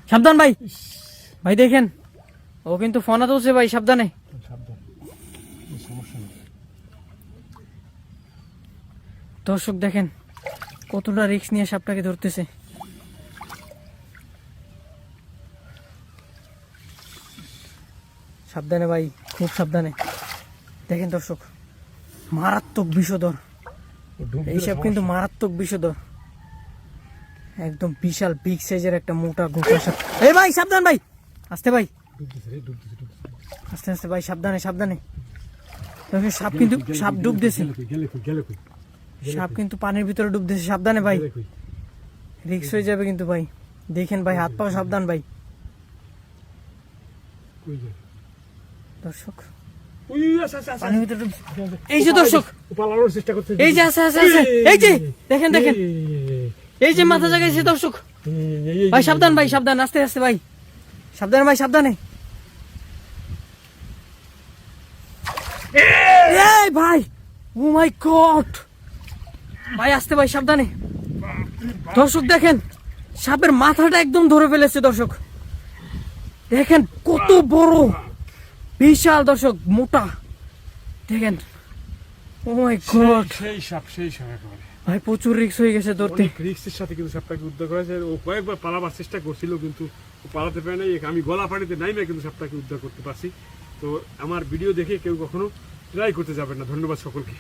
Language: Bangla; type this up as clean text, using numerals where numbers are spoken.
সাবধান ভাই, ভাই দেখেন ও কিন্তু ফোন তুলছে ভাই, সাবধানে। দর্শক দেখেন কতটা রিস্ক নিয়ে সাপটাকে ধরতেছে। সাবধানে ভাই, খুব সাবধানে। দেখেন দর্শক মারাত্মক বিষধর, এই সাপ কিন্তু মারাত্মক বিষধর, একদম বিশাল বিগ সাইজের একটা মোটা গোটা সাপ। এই ভাই সাবধান ভাই, আস্তে ভাই, আস্তে আস্তে ভাই, সাবধানে সাবধানে। সাপ কিন্তু সাপ ডুবতেছে, সাপ কিন্তু পানির ভিতরে ডুবতেছে, সাবধানে ভাই, রিস্ক হয়ে যাবে কিন্তু ভাই। দেখেন ভাই হাত পা সাবধান ভাই। দর্শক পানির ভিতরে এই যে দর্শক, এই যে আছে আছে আছে, এই যে দেখেন দেখেন, এই যে মাথা জাগাইছে দর্শক। ভাই সাবধান ভাই, সাবধান, আস্তে আস্তে ভাই, সাবধানে ভাই, সাবধানে। এই ভাই, ও মাই গড ভাই, আস্তে ভাই, সাবধানে। দর্শক দেখেন সাপের মাথাটা একদম ধরে ফেলেছে দর্শক, দেখেন কত বড় বিশাল দর্শক, মোটা দেখেন। ও মাই গড, সেই সাপ একেবারে ভাই প্রচুর রিস্ক হয়ে গেছে ধরতে। রিস্কের সাথে কিন্তু সাপটাকে উদ্ধার করেছে। ও কয়েকবার পালাবার চেষ্টা করছিল কিন্তু ও পালাতে পারে নাই। আমি গলা পানিতে নাইমে কিন্তু সাপটাকে উদ্ধার করতে পারছি। তো আমার ভিডিও দেখে কেউ কখনো ট্রাই করতে যাবেন না। ধন্যবাদ সকলকে।